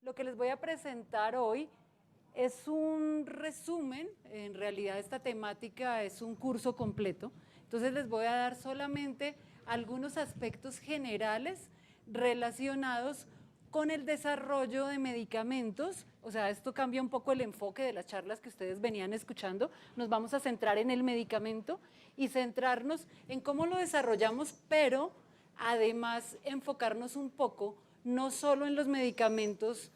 Lo que les voy a presentar hoy es un resumen, en realidad esta temática es un curso completo, entonces les voy a dar solamente algunos aspectos generales relacionados con el desarrollo de medicamentos, o sea, esto cambia un poco el enfoque de las charlas que ustedes venían escuchando, nos vamos a centrar en el medicamento y centrarnos en cómo lo desarrollamos, pero además enfocarnos un poco no solo en los medicamentos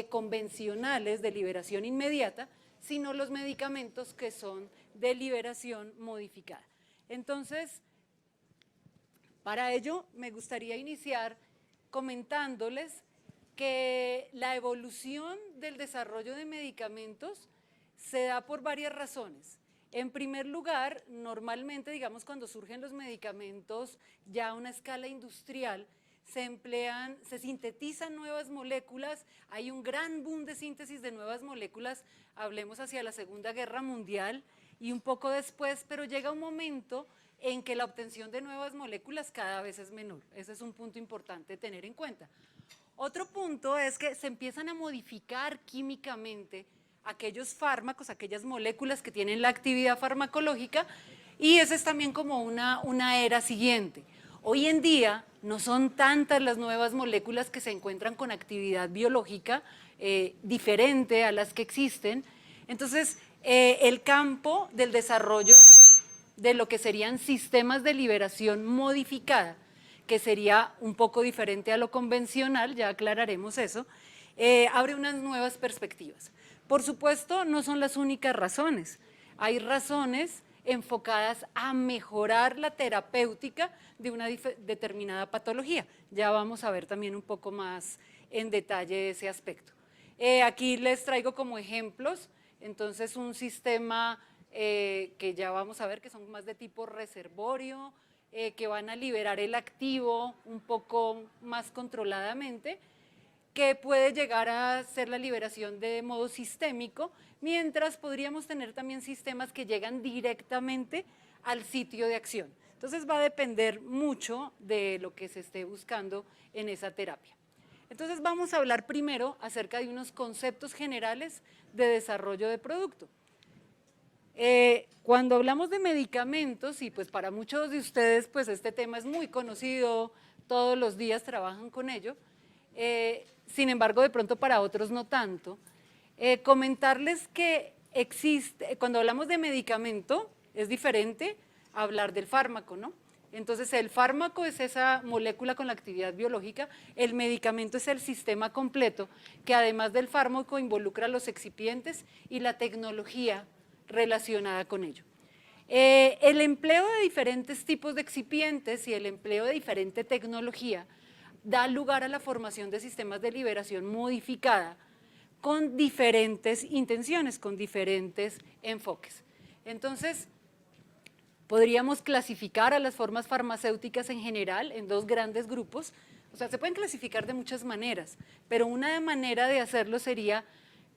convencionales de liberación inmediata, sino los medicamentos que son de liberación modificada. Entonces, para ello me gustaría iniciar comentándoles que la evolución del desarrollo de medicamentos se da por varias razones. En primer lugar, normalmente, digamos, cuando surgen los medicamentos ya a una escala industrial, se sintetizan nuevas moléculas, hay un gran boom de síntesis de nuevas moléculas, hablemos hacia la Segunda Guerra Mundial y un poco después, pero llega un momento en que la obtención de nuevas moléculas cada vez es menor. Ese es un punto importante tener en cuenta. Otro punto es que se empiezan a modificar químicamente aquellos fármacos, aquellas moléculas que tienen la actividad farmacológica, y esa es también como una era siguiente. Hoy en día no son tantas las nuevas moléculas que se encuentran con actividad biológica diferente a las que existen, entonces el campo del desarrollo de lo que serían sistemas de liberación modificada, que sería un poco diferente a lo convencional, ya aclararemos eso, abre unas nuevas perspectivas. Por supuesto, no son las únicas razones, hay razones enfocadas a mejorar la terapéutica de una determinada patología. Ya vamos a ver también un poco más en detalle ese aspecto. Aquí les traigo como ejemplos, entonces un sistema que ya vamos a ver que son más de tipo reservorio, que van a liberar el activo un poco más controladamente, que puede llegar a ser la liberación de modo sistémico, mientras podríamos tener también sistemas que llegan directamente al sitio de acción. Entonces va a depender mucho de lo que se esté buscando en esa terapia. Entonces vamos a hablar primero acerca de unos conceptos generales de desarrollo de producto. Cuando hablamos de medicamentos, y pues para muchos de ustedes pues este tema es muy conocido, todos los días trabajan con ello, sin embargo de pronto para otros no tanto, comentarles que existe, cuando hablamos de medicamento es diferente a hablar del fármaco, ¿no? Entonces el fármaco es esa molécula con la actividad biológica, el medicamento es el sistema completo que además del fármaco involucra los excipientes y la tecnología relacionada con ello. El empleo de diferentes tipos de excipientes y el empleo de diferente tecnología da lugar a la formación de sistemas de liberación modificada con diferentes intenciones, con diferentes enfoques. Entonces, podríamos clasificar a las formas farmacéuticas en general en dos grandes grupos, o sea, se pueden clasificar de muchas maneras, pero una manera de hacerlo sería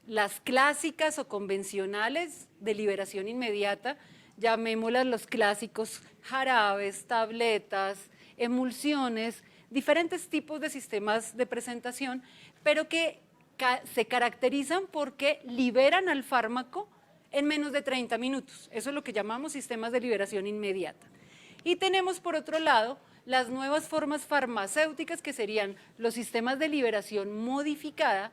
las clásicas o convencionales de liberación inmediata, llamémoslas los clásicos jarabes, tabletas, emulsiones, diferentes tipos de sistemas de presentación, pero que se caracterizan porque liberan al fármaco en menos de 30 minutos. Eso es lo que llamamos sistemas de liberación inmediata. Y tenemos por otro lado las nuevas formas farmacéuticas que serían los sistemas de liberación modificada,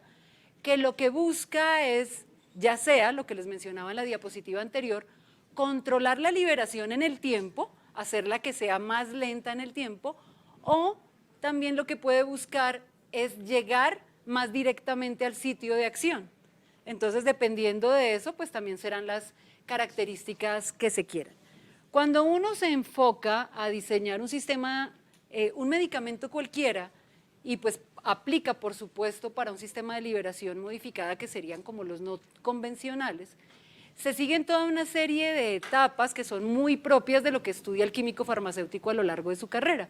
que lo que busca es, ya sea lo que les mencionaba en la diapositiva anterior, controlar la liberación en el tiempo, hacerla que sea más lenta en el tiempo, o también lo que puede buscar es llegar más directamente al sitio de acción. Entonces, dependiendo de eso, pues también serán las características que se quieran. Cuando uno se enfoca a diseñar un sistema, un medicamento cualquiera, y pues aplica, por supuesto, para un sistema de liberación modificada que serían como los no convencionales, se siguen toda una serie de etapas que son muy propias de lo que estudia el químico farmacéutico a lo largo de su carrera.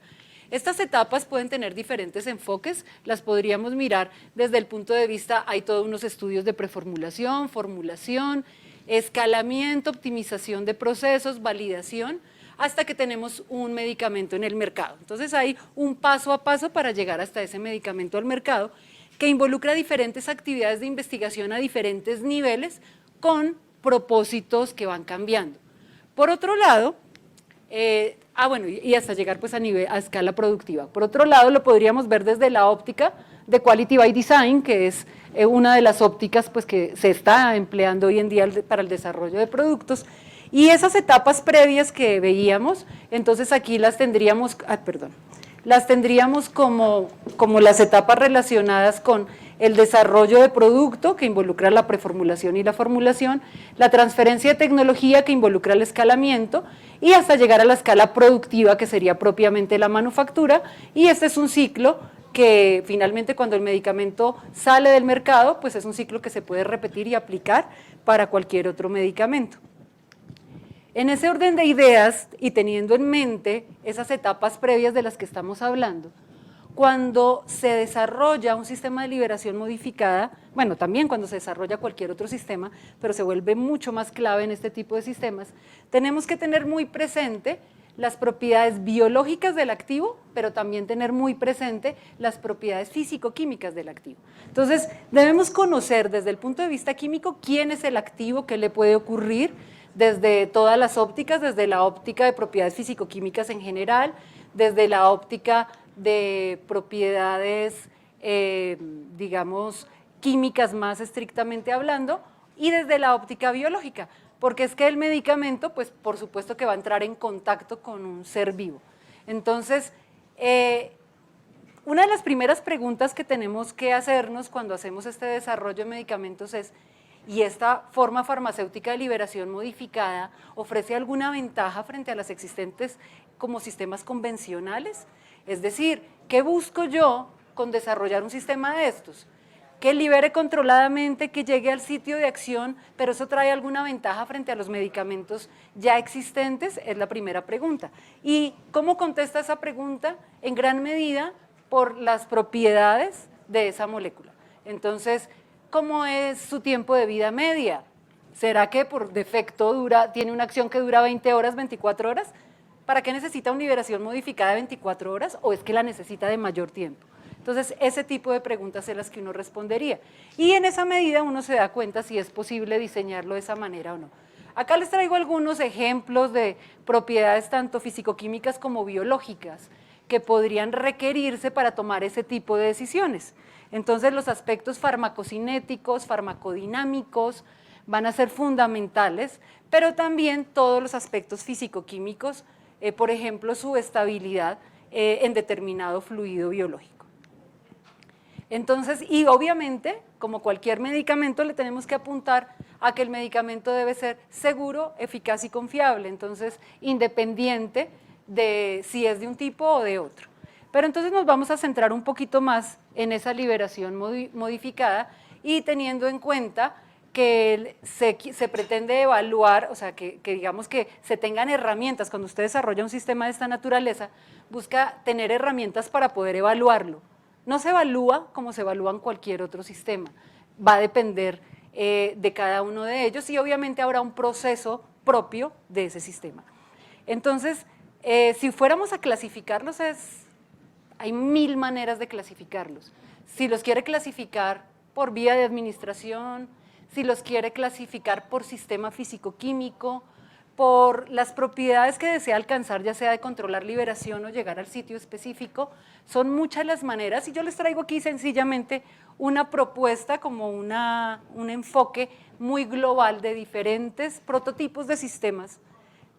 Estas etapas pueden tener diferentes enfoques, las podríamos mirar desde el punto de vista, hay todos unos estudios de preformulación, formulación, escalamiento, optimización de procesos, validación, hasta que tenemos un medicamento en el mercado. Entonces hay un paso a paso para llegar hasta ese medicamento al mercado, que involucra diferentes actividades de investigación a diferentes niveles con propósitos que van cambiando. Por otro lado, bueno, y hasta llegar pues a escala productiva. Por otro lado, lo podríamos ver desde la óptica de Quality by Design, que es una de las ópticas pues, que se está empleando hoy en día para el desarrollo de productos. Y esas etapas previas que veíamos, entonces aquí las tendríamos, las tendríamos como las etapas relacionadas con el desarrollo de producto, que involucra la preformulación y la formulación, la transferencia de tecnología, que involucra el escalamiento, y hasta llegar a la escala productiva, que sería propiamente la manufactura, y este es un ciclo que finalmente cuando el medicamento sale del mercado, pues es un ciclo que se puede repetir y aplicar para cualquier otro medicamento. En ese orden de ideas y teniendo en mente esas etapas previas de las que estamos hablando, cuando se desarrolla un sistema de liberación modificada, bueno, también cuando se desarrolla cualquier otro sistema, pero se vuelve mucho más clave en este tipo de sistemas, tenemos que tener muy presente las propiedades biológicas del activo, pero también tener muy presente las propiedades físico-químicas del activo. Entonces, debemos conocer desde el punto de vista químico quién es el activo, qué le puede ocurrir, desde todas las ópticas, desde la óptica de propiedades físico-químicas en general, desde la óptica de propiedades, digamos, químicas más estrictamente hablando, y desde la óptica biológica, porque es que el medicamento, pues por supuesto que va a entrar en contacto con un ser vivo. Entonces, una de las primeras preguntas que tenemos que hacernos cuando hacemos este desarrollo de medicamentos es, ¿y esta forma farmacéutica de liberación modificada ofrece alguna ventaja frente a las existentes como sistemas convencionales? Es decir, ¿qué busco yo con desarrollar un sistema de estos? Que libere controladamente, que llegue al sitio de acción, pero ¿eso trae alguna ventaja frente a los medicamentos ya existentes? Es la primera pregunta. ¿Y cómo contesta esa pregunta? En gran medida por las propiedades de esa molécula. Entonces, ¿cómo es su tiempo de vida media? ¿Será que por defecto tiene una acción que dura 20 horas, 24 horas? ¿Para qué necesita una liberación modificada de 24 horas? ¿O es que la necesita de mayor tiempo? Entonces, ese tipo de preguntas son las que uno respondería. Y en esa medida uno se da cuenta si es posible diseñarlo de esa manera o no. Acá les traigo algunos ejemplos de propiedades tanto físico-químicas como biológicas que podrían requerirse para tomar ese tipo de decisiones. Entonces, los aspectos farmacocinéticos, farmacodinámicos van a ser fundamentales, pero también todos los aspectos físico-químicos, por ejemplo, su estabilidad en determinado fluido biológico. Entonces, y obviamente, como cualquier medicamento, le tenemos que apuntar a que el medicamento debe ser seguro, eficaz y confiable, entonces, independiente de si es de un tipo o de otro. Pero entonces nos vamos a centrar un poquito más en esa liberación modificada y teniendo en cuenta que se pretende evaluar, o sea, que digamos que se tengan herramientas, cuando usted desarrolla un sistema de esta naturaleza, busca tener herramientas para poder evaluarlo. No se evalúa como se evalúa en cualquier otro sistema, va a depender de cada uno de ellos y obviamente habrá un proceso propio de ese sistema. Entonces, si fuéramos a clasificarlos, hay 1000 maneras de clasificarlos. Si los quiere clasificar por vía de administración, si los quiere clasificar por sistema físico-químico, por las propiedades que desea alcanzar, ya sea de controlar liberación o llegar al sitio específico, son muchas las maneras y yo les traigo aquí sencillamente una propuesta como un enfoque muy global de diferentes prototipos de sistemas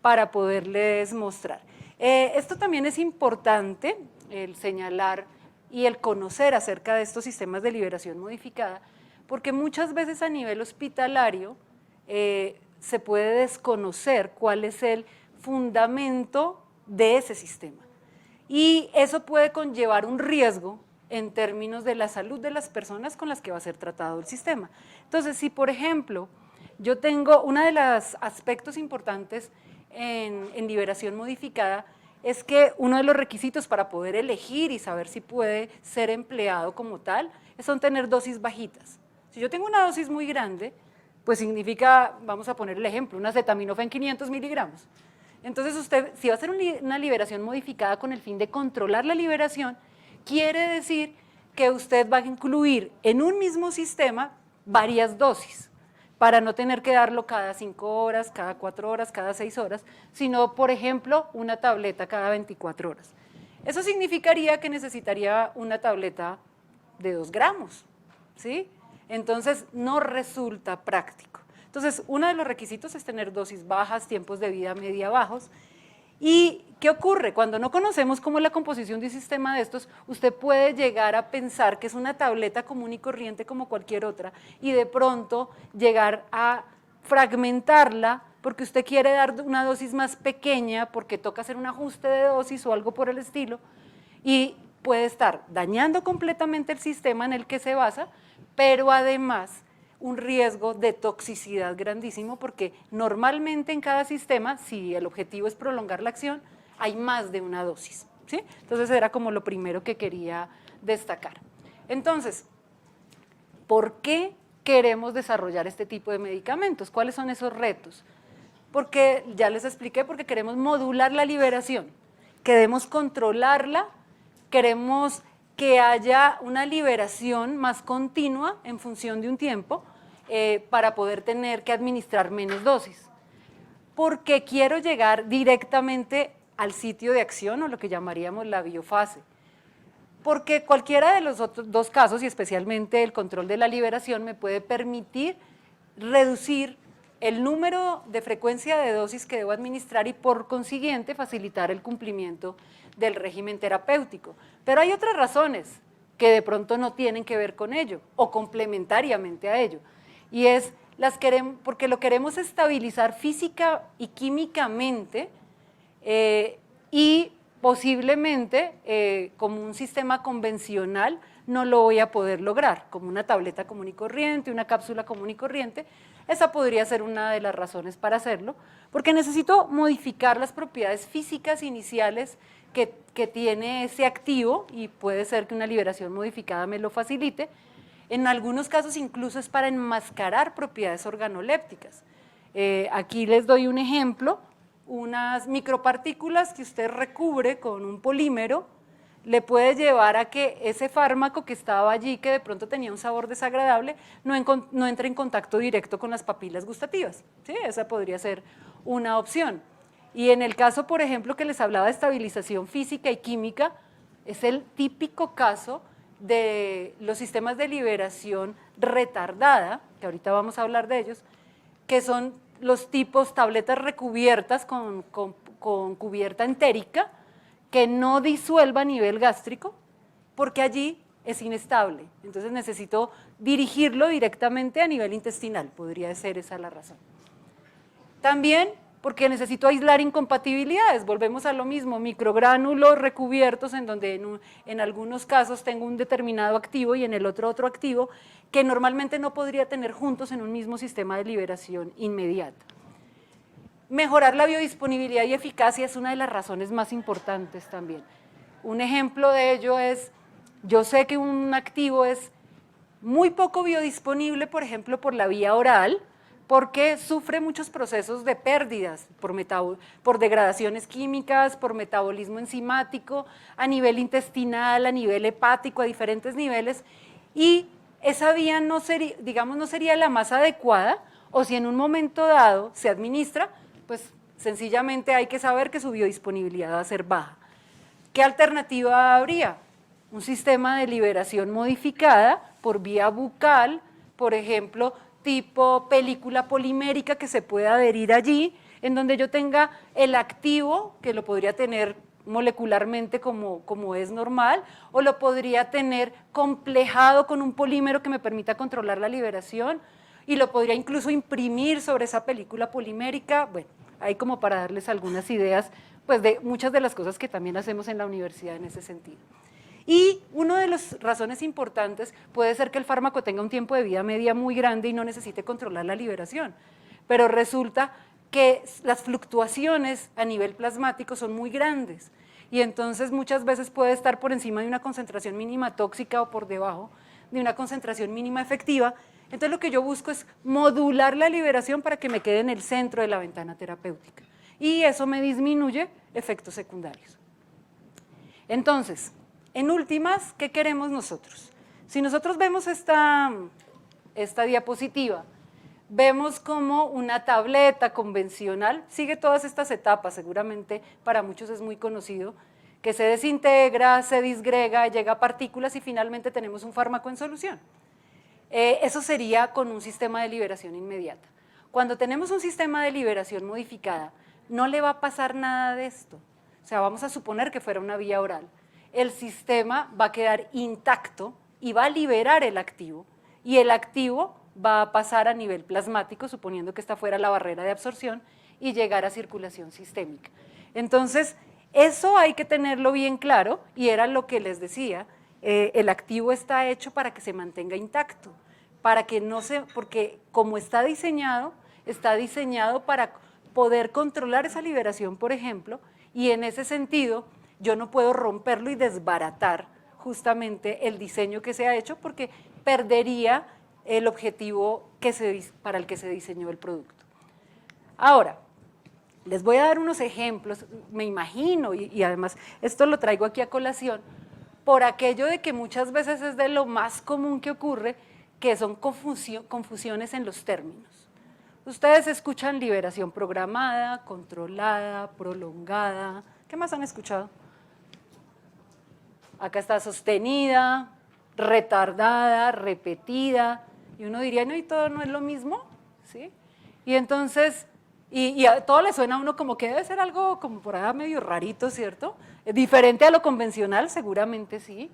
para poderles mostrar. Esto también es importante, el señalar y el conocer acerca de estos sistemas de liberación modificada, porque muchas veces a nivel hospitalario se puede desconocer cuál es el fundamento de ese sistema. Y eso puede conllevar un riesgo en términos de la salud de las personas con las que va a ser tratado el sistema. Entonces, si por ejemplo, yo tengo uno de los aspectos importantes en liberación modificada, es que uno de los requisitos para poder elegir y saber si puede ser empleado como tal, son tener dosis bajitas. Si yo tengo una dosis muy grande, pues significa, vamos a poner el ejemplo, una acetaminofén 500 miligramos. Entonces usted, si va a hacer una liberación modificada con el fin de controlar la liberación, quiere decir que usted va a incluir en un mismo sistema varias dosis, para no tener que darlo cada 5 horas, cada 4 horas, cada 6 horas, sino, por ejemplo, una tableta cada 24 horas. Eso significaría que necesitaría una tableta de 2 gramos, ¿sí? Entonces, no resulta práctico. Entonces, uno de los requisitos es tener dosis bajas, tiempos de vida media bajos. ¿Y qué ocurre? Cuando no conocemos cómo es la composición de un sistema de estos, usted puede llegar a pensar que es una tableta común y corriente como cualquier otra y de pronto llegar a fragmentarla porque usted quiere dar una dosis más pequeña porque toca hacer un ajuste de dosis o algo por el estilo y puede estar dañando completamente el sistema en el que se basa, pero además un riesgo de toxicidad grandísimo porque normalmente en cada sistema, si el objetivo es prolongar la acción, hay más de una dosis, ¿sí? Entonces era como lo primero que quería destacar. Entonces, ¿por qué queremos desarrollar este tipo de medicamentos? ¿Cuáles son esos retos? Porque ya les expliqué, porque queremos modular la liberación, queremos controlarla, queremos que haya una liberación más continua en función de un tiempo para poder tener que administrar menos dosis. Porque quiero llegar directamente al sitio de acción o lo que llamaríamos la biofase. Porque cualquiera de los otros 2 casos, y especialmente el control de la liberación, me puede permitir reducir el número de frecuencia de dosis que debo administrar y por consiguiente facilitar el cumplimiento del régimen terapéutico. Pero hay otras razones que de pronto no tienen que ver con ello o complementariamente a ello. Y es, porque lo queremos estabilizar física y químicamente y posiblemente como un sistema convencional no lo voy a poder lograr, como una tableta común y corriente, una cápsula común y corriente. Esa podría ser una de las razones para hacerlo, porque necesito modificar las propiedades físicas iniciales que tiene ese activo y puede ser que una liberación modificada me lo facilite. En algunos casos incluso es para enmascarar propiedades organolépticas. Aquí les doy un ejemplo, unas micropartículas que usted recubre con un polímero le puede llevar a que ese fármaco que estaba allí, que de pronto tenía un sabor desagradable, no entre en contacto directo con las papilas gustativas, ¿sí? Esa podría ser una opción. Y en el caso, por ejemplo, que les hablaba de estabilización física y química, es el típico caso de los sistemas de liberación retardada, que ahorita vamos a hablar de ellos, que son los tipos tabletas recubiertas con cubierta entérica, que no disuelva a nivel gástrico, porque allí es inestable. Entonces necesito dirigirlo directamente a nivel intestinal, podría ser esa la razón. También porque necesito aislar incompatibilidades, volvemos a lo mismo, microgránulos recubiertos en donde en algunos casos tengo un determinado activo y en el otro activo, que normalmente no podría tener juntos en un mismo sistema de liberación inmediata. Mejorar la biodisponibilidad y eficacia es una de las razones más importantes también. Un ejemplo de ello es, yo sé que un activo es muy poco biodisponible, por ejemplo, por la vía oral, porque sufre muchos procesos de pérdidas por degradaciones químicas, por metabolismo enzimático, a nivel intestinal, a nivel hepático, a diferentes niveles, y esa vía no sería la más adecuada, o si en un momento dado se administra, pues sencillamente hay que saber que su biodisponibilidad va a ser baja. ¿Qué alternativa habría? Un sistema de liberación modificada por vía bucal, por ejemplo, tipo película polimérica que se pueda adherir allí, en donde yo tenga el activo, que lo podría tener molecularmente como es normal, o lo podría tener complejado con un polímero que me permita controlar la liberación, y lo podría incluso imprimir sobre esa película polimérica. Bueno, ahí como para darles algunas ideas pues de muchas de las cosas que también hacemos en la universidad en ese sentido. Y una de las razones importantes puede ser que el fármaco tenga un tiempo de vida media muy grande y no necesite controlar la liberación, pero resulta que las fluctuaciones a nivel plasmático son muy grandes y entonces muchas veces puede estar por encima de una concentración mínima tóxica o por debajo de una concentración mínima efectiva. Entonces lo que yo busco es modular la liberación para que me quede en el centro de la ventana terapéutica y eso me disminuye efectos secundarios. Entonces, En últimas, ¿qué queremos nosotros? Si nosotros vemos esta diapositiva, vemos como una tableta convencional, sigue todas estas etapas, seguramente para muchos es muy conocido, que se desintegra, se disgrega, llega a partículas y finalmente tenemos un fármaco en solución. Eso sería con un sistema de liberación inmediata. Cuando tenemos un sistema de liberación modificada, no le va a pasar nada de esto. O sea, vamos a suponer que fuera una vía oral. El sistema va a quedar intacto y va a liberar el activo, y el activo va a pasar a nivel plasmático, suponiendo que esta fuera la barrera de absorción, y llegar a circulación sistémica. Entonces, eso hay que tenerlo bien claro, y era lo que les decía, el activo está hecho para que se mantenga intacto, para que no se, porque como está diseñado para poder controlar esa liberación, por ejemplo, y en ese sentido yo no puedo romperlo y desbaratar justamente el diseño que se ha hecho, porque perdería el objetivo para el que se diseñó el producto. Ahora, les voy a dar unos ejemplos, me imagino, y además esto lo traigo aquí a colación, por aquello de que muchas veces es de lo más común que ocurre, que son confusiones en los términos. Ustedes escuchan liberación programada, controlada, prolongada. ¿Qué más han escuchado? Acá está sostenida, retardada, repetida, y uno diría, no, ¿y todo no es lo mismo? ¿Sí? Y entonces, y a todo le suena a uno como que debe ser algo como por allá medio rarito, ¿cierto? Diferente a lo convencional, seguramente sí.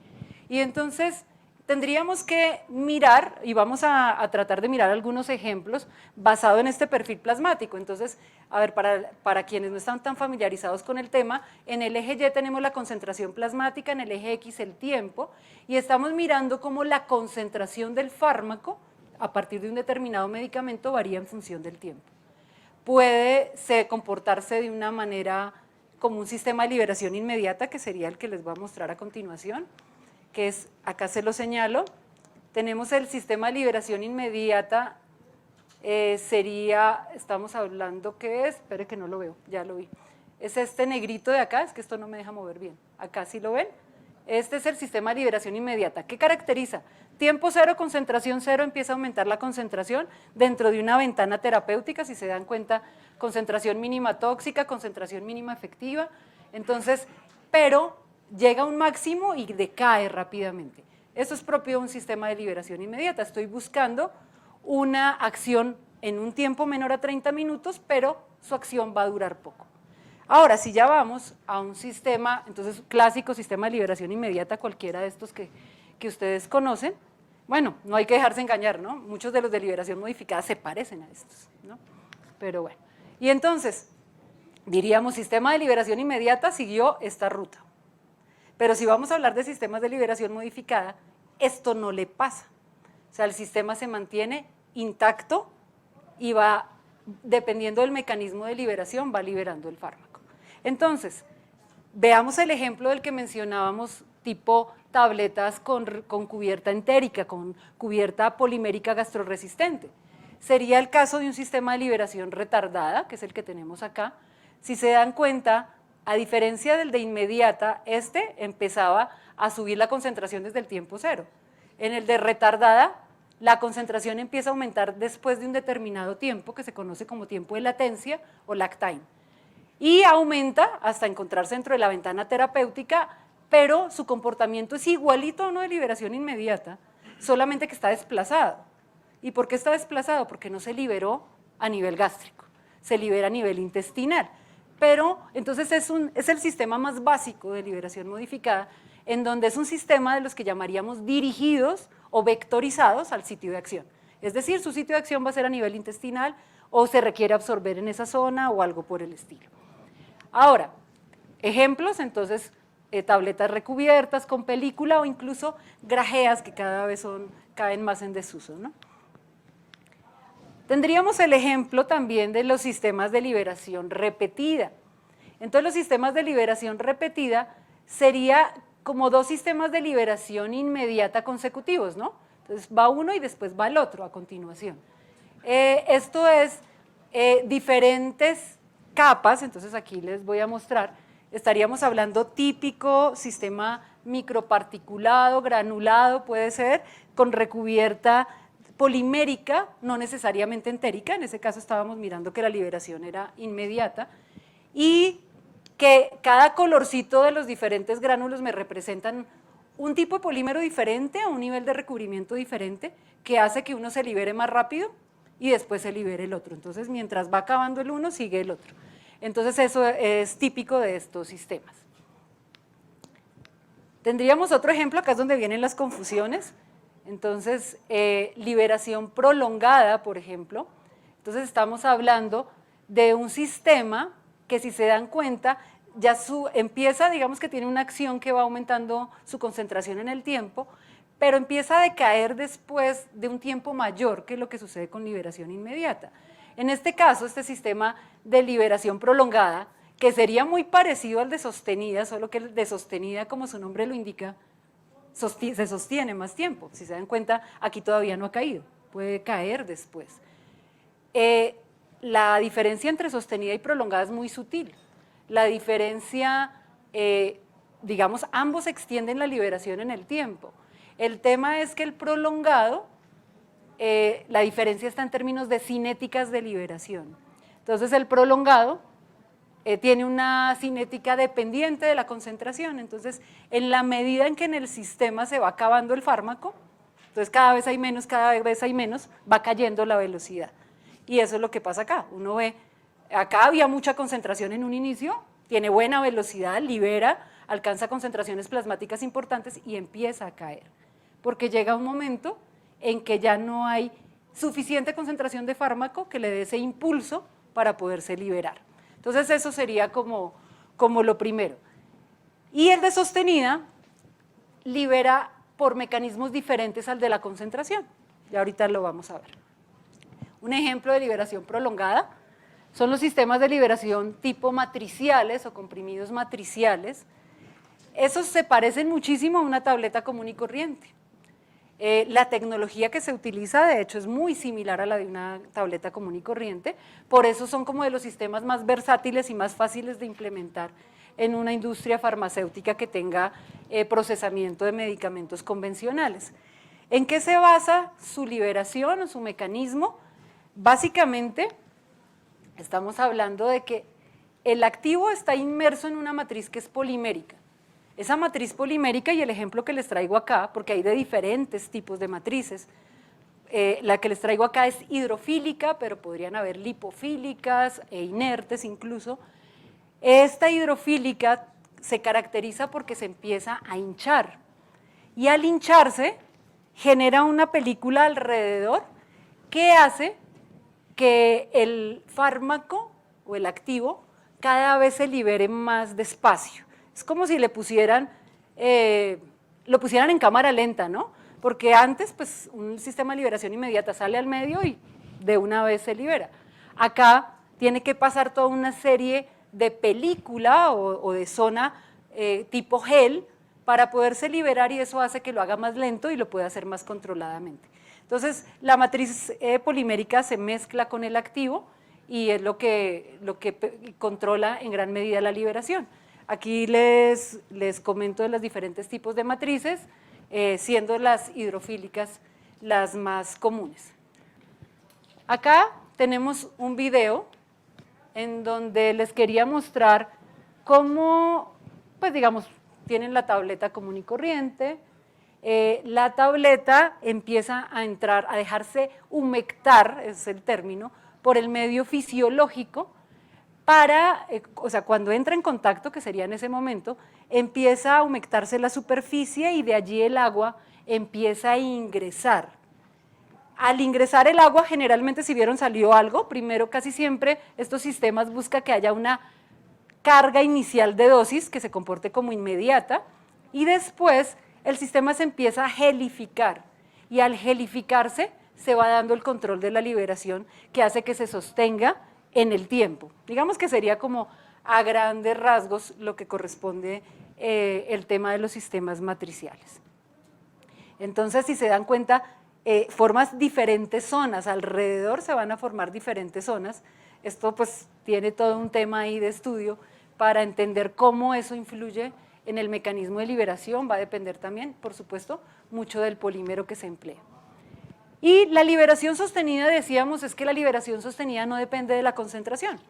Y entonces tendríamos que mirar, y vamos a tratar de mirar algunos ejemplos basado en este perfil plasmático. Entonces, a ver, para quienes no están tan familiarizados con el tema, en el eje Y tenemos la concentración plasmática, en el eje X el tiempo, y estamos mirando cómo la concentración del fármaco a partir de un determinado medicamento varía en función del tiempo. Puede comportarse de una manera como un sistema de liberación inmediata, que sería el que les voy a mostrar a continuación, que es, acá se lo señalo, tenemos el sistema de liberación inmediata, estamos hablando que es, espere que no lo veo, ya lo vi, es este negrito de acá, es que esto no me deja mover bien, acá sí lo ven, este es el sistema de liberación inmediata. ¿Qué caracteriza? Tiempo cero, concentración cero, empieza a aumentar la concentración dentro de una ventana terapéutica, si se dan cuenta, concentración mínima tóxica, concentración mínima efectiva, entonces, pero llega a un máximo y decae rápidamente. Eso es propio de un sistema de liberación inmediata. Estoy buscando una acción en un tiempo menor a 30 minutos, pero su acción va a durar poco. Ahora, si ya vamos a un sistema, entonces clásico sistema de liberación inmediata, cualquiera de estos que ustedes conocen, bueno, no hay que dejarse engañar, ¿no? Muchos de los de liberación modificada se parecen a estos, ¿no? Pero bueno, y entonces, diríamos, sistema de liberación inmediata siguió esta ruta. Pero si vamos a hablar de sistemas de liberación modificada, esto no le pasa. O sea, el sistema se mantiene intacto y va, dependiendo del mecanismo de liberación, va liberando el fármaco. Entonces, veamos el ejemplo del que mencionábamos, tipo tabletas con cubierta entérica, con cubierta polimérica gastroresistente. Sería el caso de un sistema de liberación retardada, que es el que tenemos acá. Si se dan cuenta, a diferencia del de inmediata, este empezaba a subir la concentración desde el tiempo cero. En el de retardada, la concentración empieza a aumentar después de un determinado tiempo, que se conoce como tiempo de latencia o lag time. Y aumenta hasta encontrarse dentro de la ventana terapéutica, pero su comportamiento es igualito a uno de liberación inmediata, solamente que está desplazado. ¿Y por qué está desplazado? Porque no se liberó a nivel gástrico, se libera a nivel intestinal. Pero entonces es el sistema más básico de liberación modificada, en donde es un sistema de los que llamaríamos dirigidos o vectorizados al sitio de acción. Es decir, su sitio de acción va a ser a nivel intestinal o se requiere absorber en esa zona o algo por el estilo. Ahora, ejemplos, entonces, tabletas recubiertas con película o incluso grajeas que cada vez caen más en desuso, ¿no? Tendríamos el ejemplo también de los sistemas de liberación repetida. Entonces, los sistemas de liberación repetida sería como dos sistemas de liberación inmediata consecutivos, ¿no? Entonces, va uno y después va el otro a continuación. Esto es diferentes capas, entonces aquí les voy a mostrar. Estaríamos hablando típico sistema microparticulado, granulado puede ser, con recubierta polimérica, no necesariamente entérica, en ese caso estábamos mirando que la liberación era inmediata, y que cada colorcito de los diferentes gránulos me representan un tipo de polímero diferente, un nivel de recubrimiento diferente, que hace que uno se libere más rápido y después se libere el otro. Entonces, mientras va acabando el uno, sigue el otro. Entonces, eso es típico de estos sistemas. Tendríamos otro ejemplo, acá es donde vienen las confusiones. Entonces, liberación prolongada, por ejemplo. Entonces, estamos hablando de un sistema que, si se dan cuenta, ya empieza, digamos que tiene una acción que va aumentando su concentración en el tiempo, pero empieza a decaer después de un tiempo mayor, que es lo que sucede con liberación inmediata. En este caso, este sistema de liberación prolongada, que sería muy parecido al de sostenida, solo que el de sostenida, como su nombre lo indica, se sostiene más tiempo. Si se dan cuenta, aquí todavía no ha caído, puede caer después. La diferencia entre sostenida y prolongada es muy sutil. La diferencia, digamos, ambos extienden la liberación en el tiempo. El tema es que el prolongado, la diferencia está en términos de cinéticas de liberación. Entonces, el prolongado tiene una cinética dependiente de la concentración. Entonces, en la medida en que en el sistema se va acabando el fármaco, entonces cada vez hay menos, va cayendo la velocidad. Y eso es lo que pasa acá. Uno ve, acá había mucha concentración en un inicio, tiene buena velocidad, libera, alcanza concentraciones plasmáticas importantes y empieza a caer. Porque llega un momento en que ya no hay suficiente concentración de fármaco que le dé ese impulso para poderse liberar. Entonces, eso sería como lo primero. Y el de sostenida libera por mecanismos diferentes al de la concentración. Y ahorita lo vamos a ver. Un ejemplo de liberación prolongada son los sistemas de liberación tipo matriciales o comprimidos matriciales. Esos se parecen muchísimo a una tableta común y corriente. La tecnología que se utiliza, de hecho, es muy similar a la de una tableta común y corriente, por eso son como de los sistemas más versátiles y más fáciles de implementar en una industria farmacéutica que tenga procesamiento de medicamentos convencionales. ¿En qué se basa su liberación o su mecanismo? Básicamente, estamos hablando de que el activo está inmerso en una matriz que es polimérica. Esa matriz polimérica, y el ejemplo que les traigo acá, porque hay de diferentes tipos de matrices, la que les traigo acá es hidrofílica, pero podrían haber lipofílicas e inertes incluso. Esta hidrofílica se caracteriza porque se empieza a hinchar, y al hincharse genera una película alrededor que hace que el fármaco o el activo cada vez se libere más despacio. Es como si lo pusieran en cámara lenta, ¿no? Porque antes, pues, un sistema de liberación inmediata sale al medio y de una vez se libera. Acá tiene que pasar toda una serie de película o de zona tipo gel para poderse liberar, y eso hace que lo haga más lento y lo pueda hacer más controladamente. Entonces, la matriz polimérica se mezcla con el activo y es lo que controla en gran medida la liberación. Aquí les comento de los diferentes tipos de matrices, siendo las hidrofílicas las más comunes. Acá tenemos un video en donde les quería mostrar cómo, pues digamos, tienen la tableta común y corriente. La tableta empieza a entrar, a dejarse humectar, es el término, por el medio fisiológico, o sea, cuando entra en contacto, que sería en ese momento, empieza a humectarse la superficie y de allí el agua empieza a ingresar. Al ingresar el agua, generalmente, si vieron, salió algo. Primero, casi siempre, estos sistemas buscan que haya una carga inicial de dosis que se comporte como inmediata, y después el sistema se empieza a gelificar, y al gelificarse se va dando el control de la liberación que hace que se sostenga en el tiempo. Digamos que sería como a grandes rasgos lo que corresponde el tema de los sistemas matriciales. Entonces, si se dan cuenta, formas diferentes zonas, alrededor se van a formar diferentes zonas. Esto pues tiene todo un tema ahí de estudio para entender cómo eso influye en el mecanismo de liberación va a depender también, por supuesto, mucho del polímero que se emplea. Y la liberación sostenida, decíamos, es que la liberación sostenida no depende de la concentración.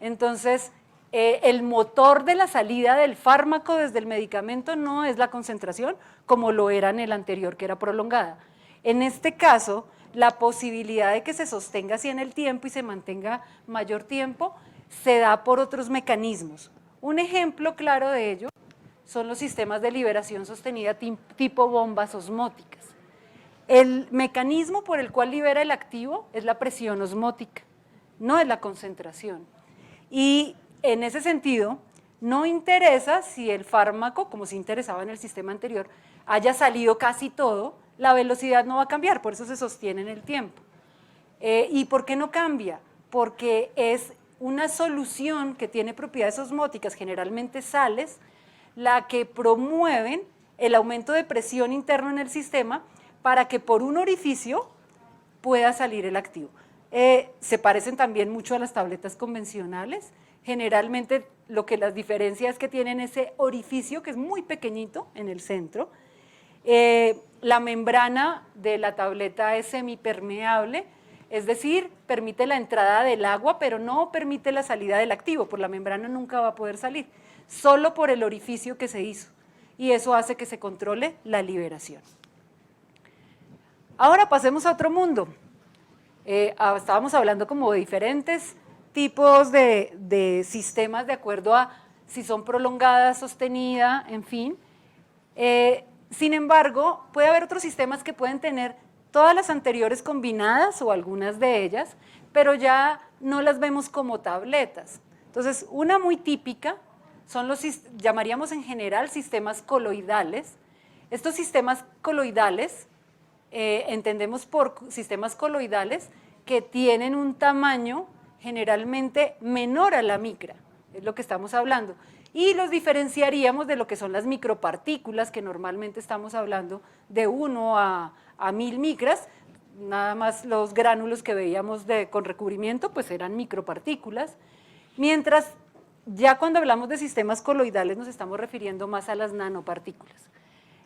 Entonces, el motor de la salida del fármaco desde el medicamento no es la concentración, como lo era en el anterior, que era prolongada. En este caso, la posibilidad de que se sostenga así en el tiempo y se mantenga mayor tiempo, se da por otros mecanismos. Un ejemplo claro de ello son los sistemas de liberación sostenida tipo bombas osmóticas. El mecanismo por el cual libera el activo es la presión osmótica, no es la concentración. Y en ese sentido, no interesa si el fármaco, como se interesaba en el sistema anterior, haya salido casi todo, la velocidad no va a cambiar, por eso se sostiene en el tiempo. ¿Y por qué no cambia? Porque es una solución que tiene propiedades osmóticas, generalmente sales, la que promueven el aumento de presión interno en el sistema para que por un orificio pueda salir el activo. Se parecen también mucho a las tabletas convencionales. Generalmente lo que las diferencia es que tienen ese orificio que es muy pequeñito en el centro. La membrana de la tableta es semipermeable, es decir, permite la entrada del agua, pero no permite la salida del activo, por la membrana nunca va a poder salir, solo por el orificio que se hizo, y eso hace que se controle la liberación. Ahora pasemos a otro mundo. Estábamos hablando como de diferentes tipos de sistemas de acuerdo a si son prolongadas, sostenida, en fin. Sin embargo, puede haber otros sistemas que pueden tener todas las anteriores combinadas o algunas de ellas, pero ya no las vemos como tabletas. Entonces, una muy típica son los, llamaríamos en general sistemas coloidales. Estos sistemas coloidales, entendemos por sistemas coloidales que tienen un tamaño generalmente menor a la micra, es lo que estamos hablando. Y los diferenciaríamos de lo que son las micropartículas, que normalmente estamos hablando de 1 a 1000 micras, nada más los gránulos que veíamos con recubrimiento, pues eran micropartículas, mientras ya cuando hablamos de sistemas coloidales nos estamos refiriendo más a las nanopartículas.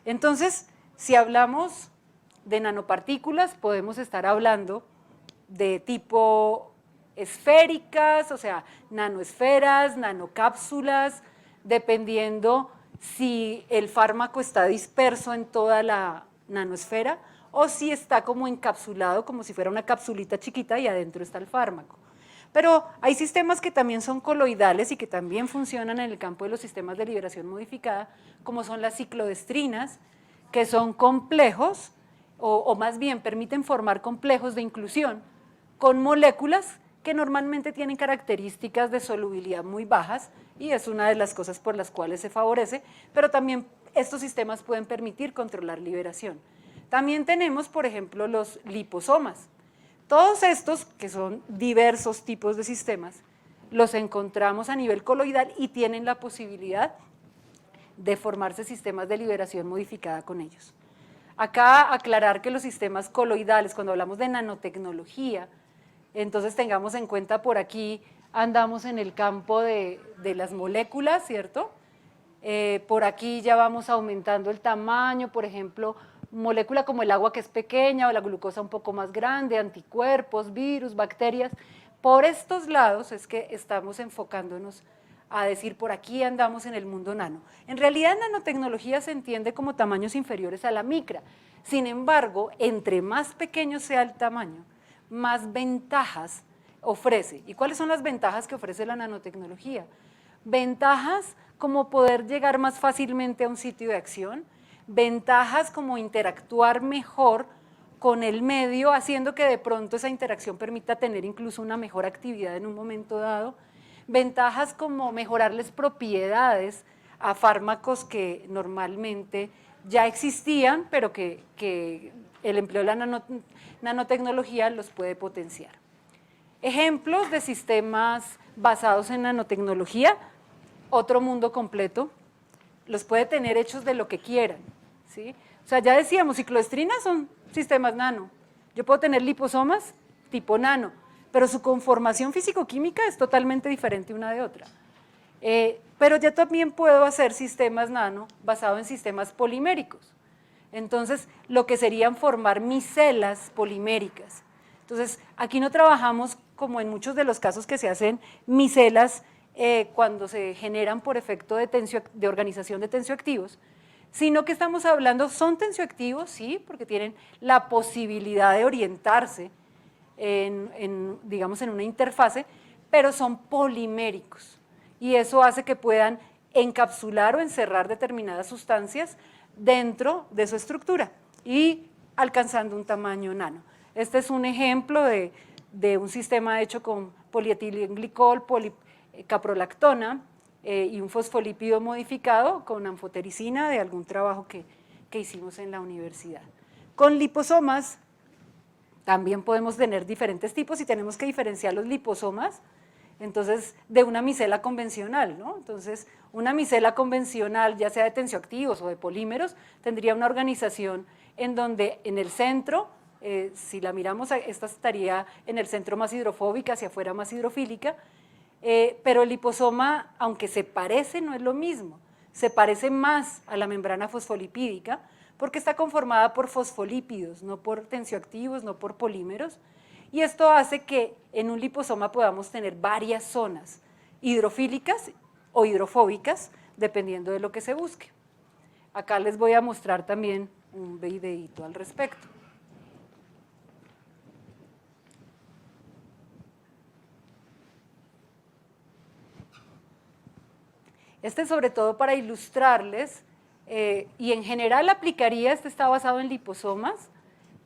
Entonces, si hablamos de nanopartículas, podemos estar hablando de tipo esféricas, o sea, nanoesferas, nanocápsulas, dependiendo si el fármaco está disperso en toda la nanoesfera o si está como encapsulado, como si fuera una capsulita chiquita y adentro está el fármaco. Pero hay sistemas que también son coloidales y que también funcionan en el campo de los sistemas de liberación modificada, como son las ciclodestrinas, que son complejos, o más bien permiten formar complejos de inclusión con moléculas que normalmente tienen características de solubilidad muy bajas y es una de las cosas por las cuales se favorece, pero también estos sistemas pueden permitir controlar liberación. También tenemos, por ejemplo, los liposomas. Todos estos, que son diversos tipos de sistemas, los encontramos a nivel coloidal y tienen la posibilidad de formarse sistemas de liberación modificada con ellos. Acá aclarar que los sistemas coloidales, cuando hablamos de nanotecnología, entonces tengamos en cuenta por aquí, andamos en el campo de las moléculas, ¿cierto? Por aquí ya vamos aumentando el tamaño, por ejemplo, molécula como el agua que es pequeña o la glucosa un poco más grande, anticuerpos, virus, bacterias. Por estos lados es que estamos enfocándonos a decir por aquí andamos en el mundo nano. En realidad nanotecnología se entiende como tamaños inferiores a la micra. Sin embargo, entre más pequeño sea el tamaño, más ventajas ofrece. ¿Y cuáles son las ventajas que ofrece la nanotecnología? Ventajas como poder llegar más fácilmente a un sitio de acción, ventajas como interactuar mejor con el medio, haciendo que de pronto esa interacción permita tener incluso una mejor actividad en un momento dado, ventajas como mejorarles propiedades a fármacos que normalmente ya existían, pero que el empleo de la nanotecnología los puede potenciar. Ejemplos de sistemas basados en nanotecnología, otro mundo completo, los puede tener hechos de lo que quieran, ¿sí? O sea, ya decíamos, cicloestrinas son sistemas nano, yo puedo tener liposomas tipo nano, pero su conformación físico-química es totalmente diferente una de otra. Pero ya también puedo hacer sistemas nano basados en sistemas poliméricos. Entonces, lo que serían formar micelas poliméricas. Entonces, aquí no trabajamos como en muchos de los casos que se hacen micelas cuando se generan por efecto de organización de tensioactivos, sino que estamos hablando, son tensioactivos, sí, porque tienen la posibilidad de orientarse digamos, en una interfase, pero son poliméricos, y eso hace que puedan encapsular o encerrar determinadas sustancias dentro de su estructura y alcanzando un tamaño nano. Este es un ejemplo de un sistema hecho con polietilenglicol, caprolactona y un fosfolípido modificado con anfotericina de algún trabajo que hicimos en la universidad. Con liposomas también podemos tener diferentes tipos y tenemos que diferenciar los liposomas, entonces, de una micela convencional, ¿no? Entonces, una micela convencional, ya sea de tensioactivos o de polímeros, tendría una organización en donde en el centro, si la miramos, esta estaría en el centro más hidrofóbica, hacia afuera más hidrofílica, pero el liposoma, aunque se parece, no es lo mismo, se parece más a la membrana fosfolipídica, porque está conformada por fosfolípidos, no por tensioactivos, no por polímeros, y esto hace que en un liposoma podamos tener varias zonas hidrofílicas o hidrofóbicas, dependiendo de lo que se busque. Acá les voy a mostrar también un videíto al respecto. Este sobre todo para ilustrarles, y en general aplicaría, este está basado en liposomas,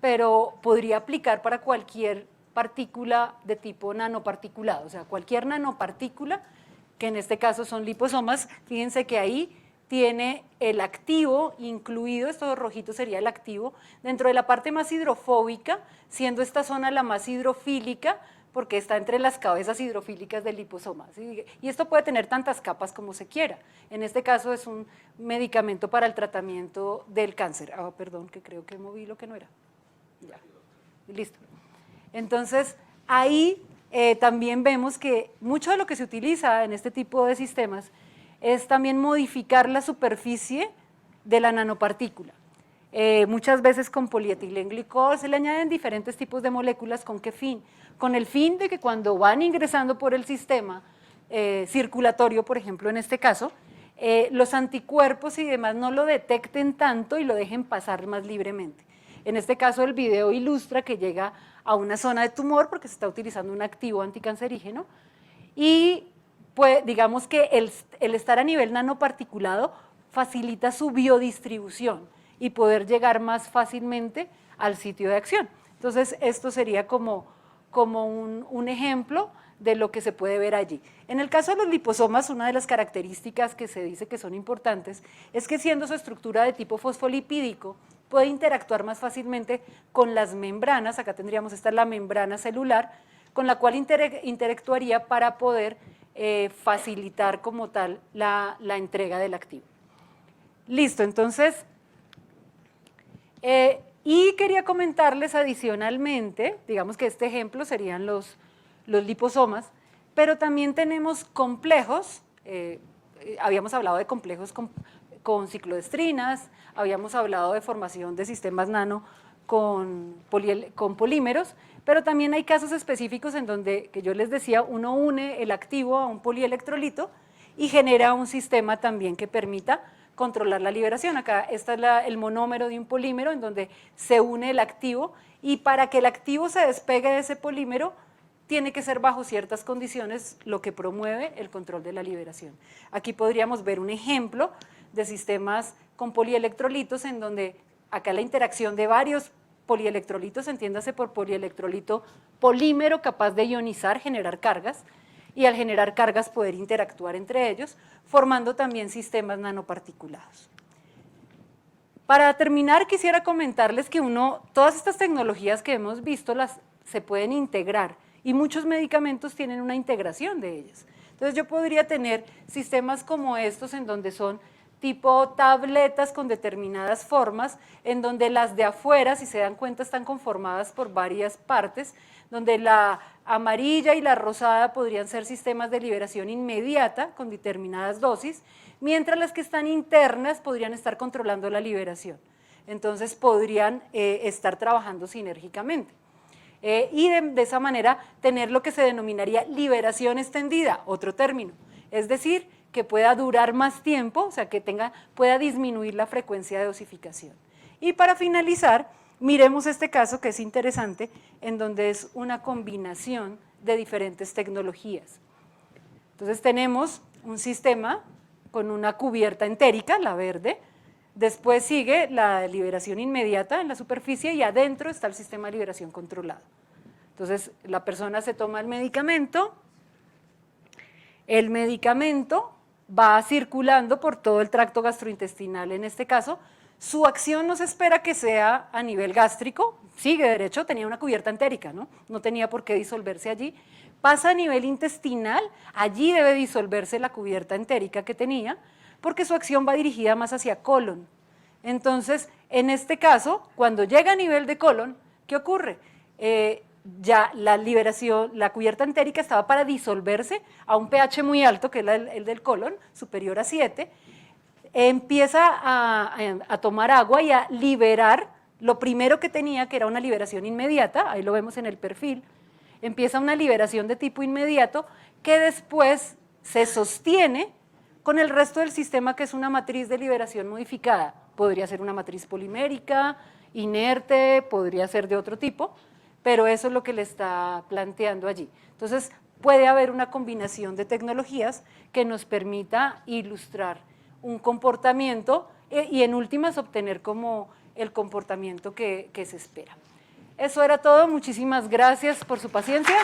pero podría aplicar para cualquier partícula de tipo nanoparticulado, o sea, cualquier nanopartícula, que en este caso son liposomas. Fíjense que ahí tiene el activo incluido, esto rojito sería el activo, dentro de la parte más hidrofóbica, siendo esta zona la más hidrofílica, porque está entre las cabezas hidrofílicas del liposoma, ¿sí? Y esto puede tener tantas capas como se quiera. En este caso es un medicamento para el tratamiento del cáncer. Perdón, que creo que moví lo que no era. Ya, listo. Entonces, ahí también vemos que mucho de lo que se utiliza en este tipo de sistemas es también modificar la superficie de la nanopartícula. Muchas veces con polietilenglicol se le añaden diferentes tipos de moléculas. ¿Con qué fin? Con el fin de que cuando van ingresando por el sistema circulatorio, por ejemplo, en este caso, los anticuerpos y demás no lo detecten tanto y lo dejen pasar más libremente. En este caso, el video ilustra que llega a una zona de tumor porque se está utilizando un activo anticancerígeno y pues, digamos que el estar a nivel nanoparticulado facilita su biodistribución y poder llegar más fácilmente al sitio de acción. Entonces, esto sería como un ejemplo de lo que se puede ver allí. En el caso de los liposomas, una de las características que se dice que son importantes es que siendo su estructura de tipo fosfolipídico, puede interactuar más fácilmente con las membranas. Acá tendríamos, esta es la membrana celular, con la cual interactuaría para poder facilitar como tal la entrega del activo. Listo, entonces, y quería comentarles adicionalmente, digamos que este ejemplo serían los liposomas, pero también tenemos complejos, habíamos hablado de complejos con ciclodestrinas, habíamos hablado de formación de sistemas nano con polímeros, pero también hay casos específicos en donde, que yo les decía, uno une el activo a un polielectrolito y genera un sistema también que permita controlar la liberación. Acá está el monómero de un polímero en donde se une el activo, y para que el activo se despegue de ese polímero tiene que ser bajo ciertas condiciones, lo que promueve el control de la liberación. Aquí podríamos ver un ejemplo de sistemas con polielectrolitos en donde acá la interacción de varios polielectrolitos, entiéndase por polielectrolito polímero capaz de ionizar, generar cargas, y al generar cargas poder interactuar entre ellos, formando también sistemas nanoparticulados. Para terminar, quisiera comentarles que todas estas tecnologías que hemos visto se pueden integrar, y muchos medicamentos tienen una integración de ellas. Entonces yo podría tener sistemas como estos en donde son tipo tabletas con determinadas formas, en donde las de afuera, si se dan cuenta, están conformadas por varias partes, donde la amarilla y la rosada podrían ser sistemas de liberación inmediata con determinadas dosis, mientras las que están internas podrían estar controlando la liberación. Entonces podrían estar trabajando sinérgicamente. Y de esa manera tener lo que se denominaría liberación extendida, otro término, es decir, que pueda durar más tiempo, o sea, que pueda disminuir la frecuencia de dosificación. Y para finalizar, miremos este caso que es interesante, en donde es una combinación de diferentes tecnologías. Entonces tenemos un sistema con una cubierta entérica, la verde, después sigue la liberación inmediata en la superficie y adentro está el sistema de liberación controlado. Entonces la persona se toma el medicamento va circulando por todo el tracto gastrointestinal en este caso, su acción no se espera que sea a nivel gástrico, sigue derecho, tenía una cubierta entérica, no tenía por qué disolverse allí, pasa a nivel intestinal, allí debe disolverse la cubierta entérica que tenía, porque su acción va dirigida más hacia colon. Entonces, en este caso, cuando llega a nivel de colon, ¿qué ocurre? Ya la liberación, la cubierta entérica estaba para disolverse a un pH muy alto, que es el del colon, superior a 7, empieza a tomar agua y a liberar lo primero que tenía, que era una liberación inmediata, ahí lo vemos en el perfil, empieza una liberación de tipo inmediato que después se sostiene con el resto del sistema, que es una matriz de liberación modificada, podría ser una matriz polimérica, inerte, podría ser de otro tipo, pero eso es lo que le está planteando allí. Entonces, puede haber una combinación de tecnologías que nos permita ilustrar un comportamiento y en últimas obtener como el comportamiento que se espera. Eso era todo, muchísimas gracias por su paciencia.